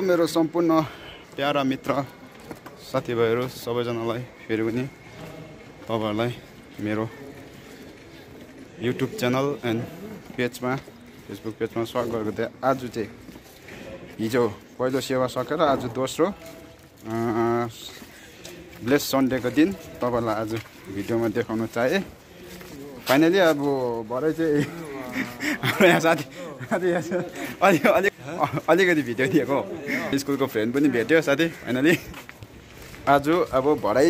मेरो सम्पूर्ण प्यारा मित्र साथीभाइहरू सबैजनालाई फेरि पनि तपाईहरुलाई मेरो युट्युब च्यानल एन्ड पेजमा फेसबुक पेजमा स्वागत गरेको थिएँ। आज चाहिँ हिजो पहिलो सेवा सकेर आज दोस्रो ब्लेस सन्डेको दिन तपाईहरुलाई आज भिडियोमा देखाउन चाहे। फाइनली अब भरे चाहिँ हाम्रो यहाँ साथी अलिकति भिडियो दिएको स्कुलको फ्रेन्ड पनि भेट्यो साथी। फाइनली आज अब भरै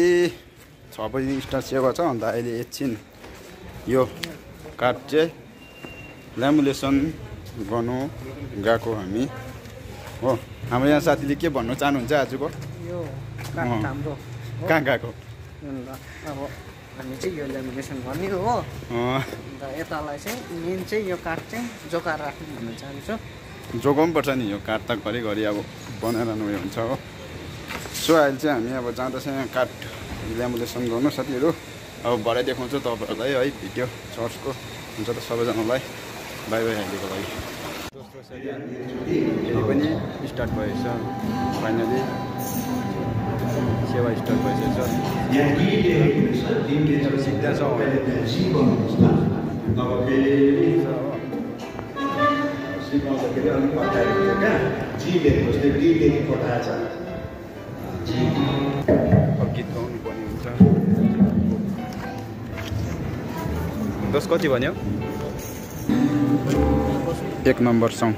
6 बजी स्टार्ट सेवा छ। अन्त अहिले एकछिन यो काठ चाहिँ ल्यामुलेसन गर्नु गएको हामी हो। हाम्रो यहाँ साथीले के भन्नु चाहनुहुन्छ आजको? यो काठ हाम्रो कहाँ गएको? अब हामी चाहिँ यो ल्यामिनेसन गर्ने हो। अन्त यतालाई चाहिँ मेन चाहिँ यो काठ चाहिँ जोगाएर राख्नु भन्न चाहन्छु। जोगाउनु पर्छ नि, यो काठ त घरिघरि अब बनाइरहनु हुन्छ हो। सो अहिले चाहिँ हामी अब जाँदैछ यहाँ काठ ल्यामुलेसन गर्नु साथीहरू। अब भरे देखाउँछु तपाईँहरूलाई है भिडियो चर्चको हुन्छ त सबैजनालाई। बाई बाई अहिलेको लागि। दोस्रो सेकेन्ड फेरि पनि स्टार्ट भएछ। फाइनली सेवा स्टार्ट भइसकेछ। सिक्दैछ सिकाउँदाखेरि अलिक पठाएर हुन्छ क्या जी लेख्नु जस्तै डी लेखी पठाएछ। गीत गाउनु पर्ने हुन्छ। दस कति भन्यो? 1 नम्बर सङ।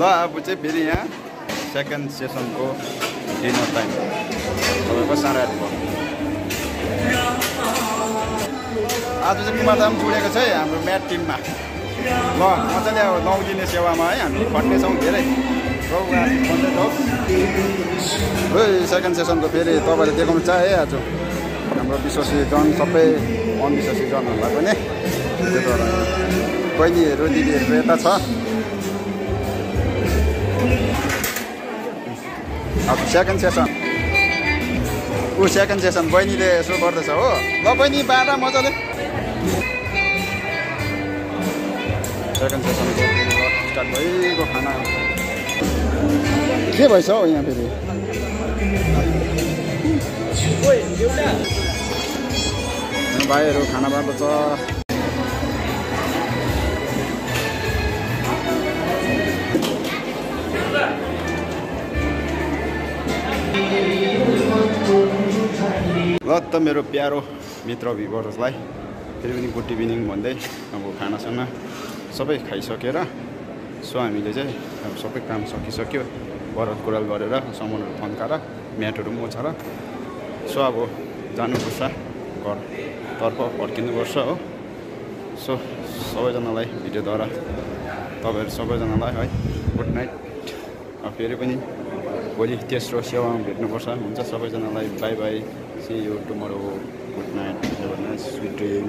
ल अब चाहिँ फेरि यहाँ सेकेन्ड सेसनको डिनर टाइम तपाईँको 8:30 भयो। आज चाहिँ कुमार दाम जोडेको छ है हाम्रो म्याथ टिममा। ल मजाले अब 9 दिने सेवामा है हामी खट्नेछौँ धेरै सेकेन्ड सेसनको फेरि तपाईँले देखाउनु चाहे है आज हाम्रो विश्वासी जन सबै अनविश्वासी जनहरूलाई पनि त्यो भएर बहिनीहरू दिदीहरू यता छ अब सेकेन्ड सेसन सेकेन्ड सेसन बहिनीले यसो गर्दैछ हो ल बहिनी बाँडा मजाले सेकेन्ड सेसनको स्टार्ट भइगयो खाना के भएछ हौ यहाँ फेरि भाइहरू खाना बाँड्दैछ ल त मेरो प्यारो मित्र भिभर्सलाई फेरि पनि गुड इभिनिङ भन्दै अब खानासाना सबै खाइसकेर सो हामीले चाहिँ अब सबै काम सकिसक्यो बरत कुराल गरेर सामानहरू थन्काएर म्याटहरू पनि ओछाएर सो अब जानुपर्छ घरतर्फ फर्किनुपर्छ हो सो सबैजनालाई भिडियोद्वारा तपाईँहरू सबैजनालाई है गुड नाइट अब फेरि पनि भोलि तेस्रो सेवामा भेट्नुपर्छ हुन्छ सबैजनालाई bye bye see you tomorrow good night sweet dream